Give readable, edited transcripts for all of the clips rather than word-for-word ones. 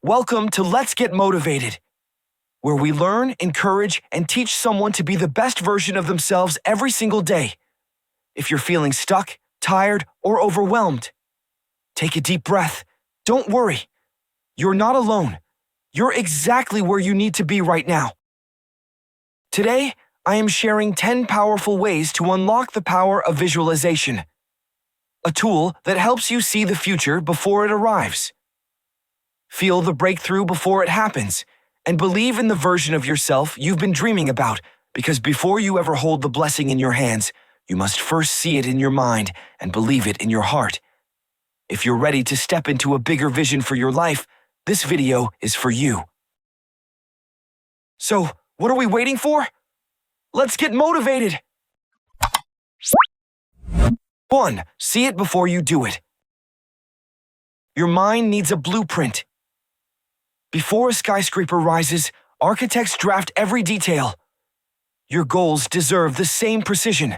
Welcome to Let's Get Motivated, where we learn, encourage, and teach someone to be the best version of themselves every single day. If you're feeling stuck, tired, or overwhelmed, take a deep breath. Don't worry. You're not alone. You're exactly where you need to be right now. Today, I am sharing 10 powerful ways to unlock the power of visualization, a tool that helps you see the future before it arrives. Feel the breakthrough before it happens, and believe in the version of yourself you've been dreaming about, because before you ever hold the blessing in your hands, you must first see it in your mind and believe it in your heart. If you're ready to step into a bigger vision for your life, this video is for you. So, what are we waiting for? Let's get motivated! 1. See it before you do it. Your mind needs a blueprint. Before a skyscraper rises, architects draft every detail. Your goals deserve the same precision.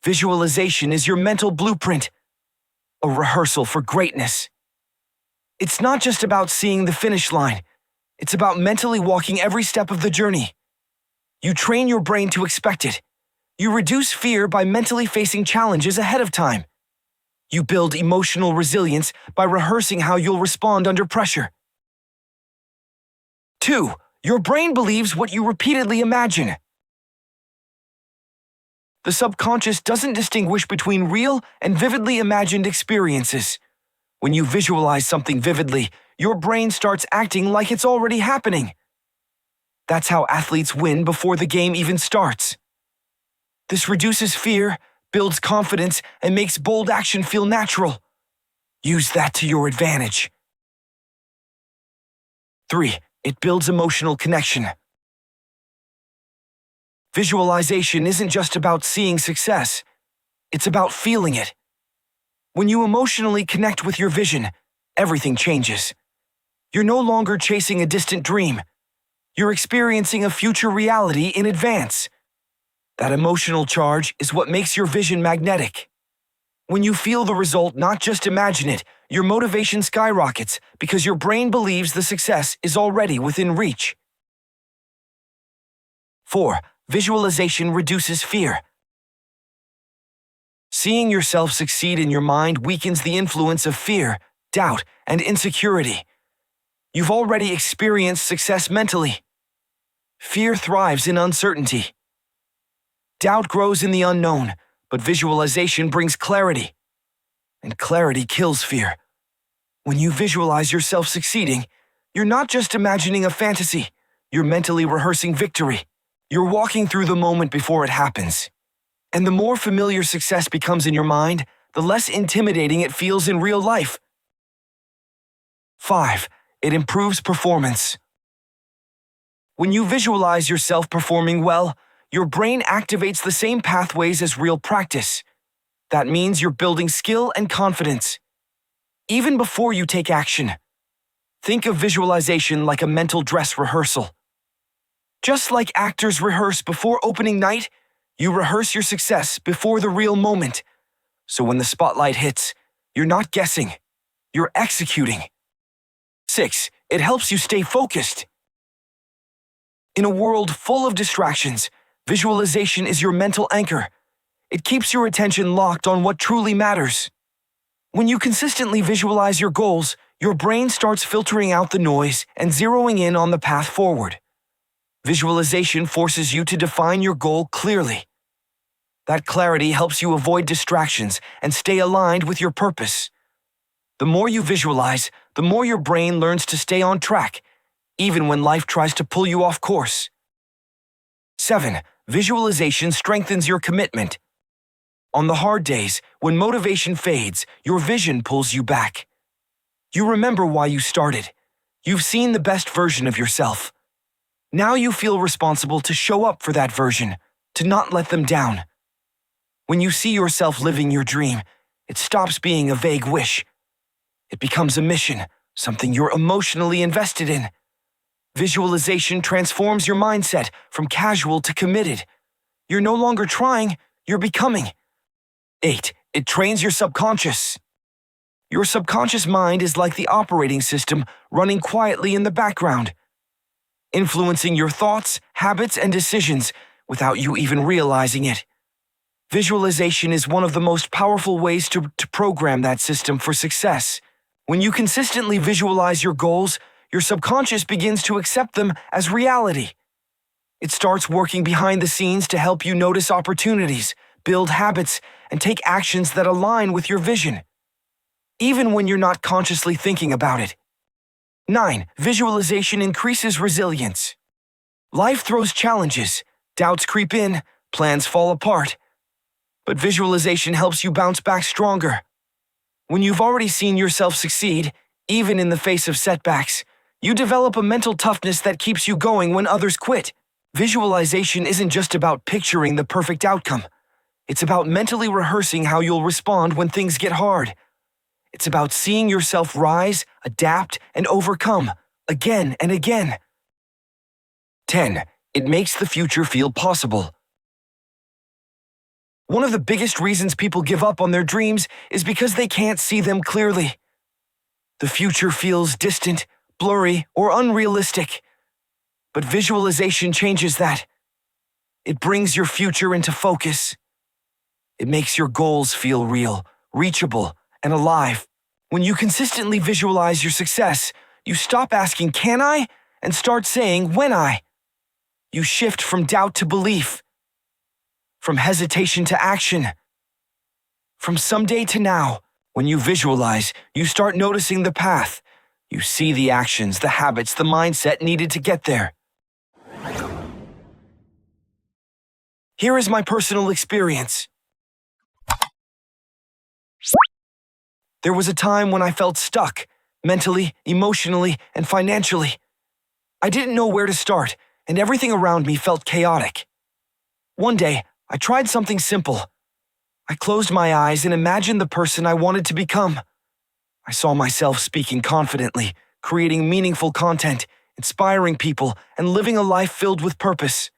Visualization is your mental blueprint, a rehearsal for greatness. It's not just about seeing the finish line. It's about mentally walking every step of the journey. You train your brain to expect it. You reduce fear by mentally facing challenges ahead of time. You build emotional resilience by rehearsing how you'll respond under pressure. 2. Your brain believes what you repeatedly imagine. The subconscious doesn't distinguish between real and vividly imagined experiences. When you visualize something vividly, your brain starts acting like it's already happening. That's how athletes win before the game even starts. This reduces fear, builds confidence, and makes bold action feel natural. Use that to your advantage. 3. It builds emotional connection. Visualization isn't just about seeing success. It's about feeling it. When you emotionally connect with your vision, everything changes. You're no longer chasing a distant dream. You're experiencing a future reality in advance. That emotional charge is what makes your vision magnetic. When you feel the result, not just imagine it, your motivation skyrockets because your brain believes the success is already within reach. 4. Visualization reduces fear. Seeing yourself succeed in your mind weakens the influence of fear, doubt, and insecurity. You've already experienced success mentally. Fear thrives in uncertainty. Doubt grows in the unknown, but visualization brings clarity. And clarity kills fear. When you visualize yourself succeeding, you're not just imagining a fantasy, you're mentally rehearsing victory. You're walking through the moment before it happens. And the more familiar success becomes in your mind, the less intimidating it feels in real life. 5. It improves performance. When you visualize yourself performing well, your brain activates the same pathways as real practice. That means you're building skill and confidence. Even before you take action, think of visualization like a mental dress rehearsal. Just like actors rehearse before opening night, you rehearse your success before the real moment. So when the spotlight hits, you're not guessing, you're executing. 6. It helps you stay focused. In a world full of distractions, visualization is your mental anchor. It keeps your attention locked on what truly matters. When you consistently visualize your goals, your brain starts filtering out the noise and zeroing in on the path forward. Visualization forces you to define your goal clearly. That clarity helps you avoid distractions and stay aligned with your purpose. The more you visualize, the more your brain learns to stay on track, even when life tries to pull you off course. 7. Visualization strengthens your commitment. On the hard days, when motivation fades, your vision pulls you back. You remember why you started. You've seen the best version of yourself. Now you feel responsible to show up for that version, to not let them down. When you see yourself living your dream, it stops being a vague wish. It becomes a mission, something you're emotionally invested in. Visualization transforms your mindset from casual to committed. You're no longer trying, you're becoming. 8. It trains your subconscious. Your subconscious mind is like the operating system running quietly in the background, influencing your thoughts, habits, and decisions without you even realizing it. Visualization is one of the most powerful ways to program that system for success. When you consistently visualize your goals, your subconscious begins to accept them as reality. It starts working behind the scenes to help you notice opportunities, build habits, and take actions that align with your vision, even when you're not consciously thinking about it. 9. Visualization increases resilience. Life throws challenges, doubts creep in, plans fall apart. But visualization helps you bounce back stronger. When you've already seen yourself succeed, even in the face of setbacks, you develop a mental toughness that keeps you going when others quit. Visualization isn't just about picturing the perfect outcome. It's about mentally rehearsing how you'll respond when things get hard. It's about seeing yourself rise, adapt, and overcome, again and again. 10. It makes the future feel possible. One of the biggest reasons people give up on their dreams is because they can't see them clearly. The future feels distant, blurry, or unrealistic. But visualization changes that. It brings your future into focus. It makes your goals feel real, reachable, and alive. When you consistently visualize your success, you stop asking, "Can I?" and start saying, "When I?" You shift from doubt to belief, from hesitation to action, from someday to now. When you visualize, you start noticing the path. You see the actions, the habits, the mindset needed to get there. Here is my personal experience. There was a time when I felt stuck, mentally, emotionally, and financially. I didn't know where to start, and everything around me felt chaotic. One day, I tried something simple. I closed my eyes and imagined the person I wanted to become. I saw myself speaking confidently, creating meaningful content, inspiring people, and living a life filled with purpose.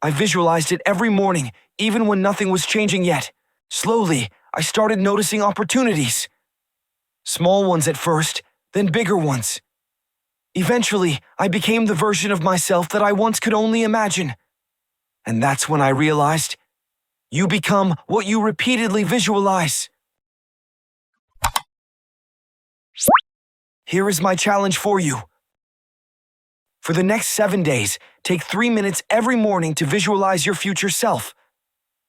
I visualized it every morning, even when nothing was changing yet. Slowly, I started noticing opportunities. Small ones at first, then bigger ones. Eventually, I became the version of myself that I once could only imagine. And that's when I realized, you become what you repeatedly visualize. Here is my challenge for you. For the next 7 days, take 3 minutes every morning to visualize your future self.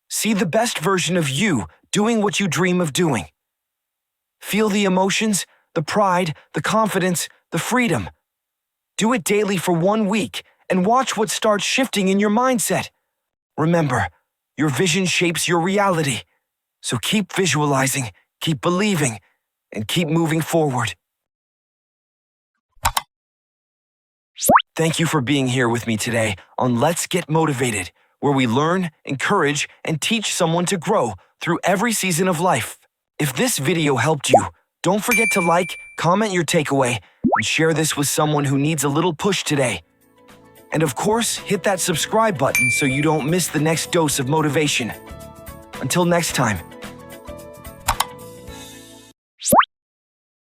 See the best version of you doing what you dream of doing. Feel the emotions, the pride, the confidence, the freedom. Do it daily for 1 week and watch what starts shifting in your mindset. Remember, your vision shapes your reality. So keep visualizing, keep believing, and keep moving forward. Thank you for being here with me today on Let's Get Motivated, where we learn, encourage, and teach someone to grow through every season of life. If this video helped you, don't forget to like, comment your takeaway, and share this with someone who needs a little push today. And of course, hit that subscribe button so you don't miss the next dose of motivation. Until next time,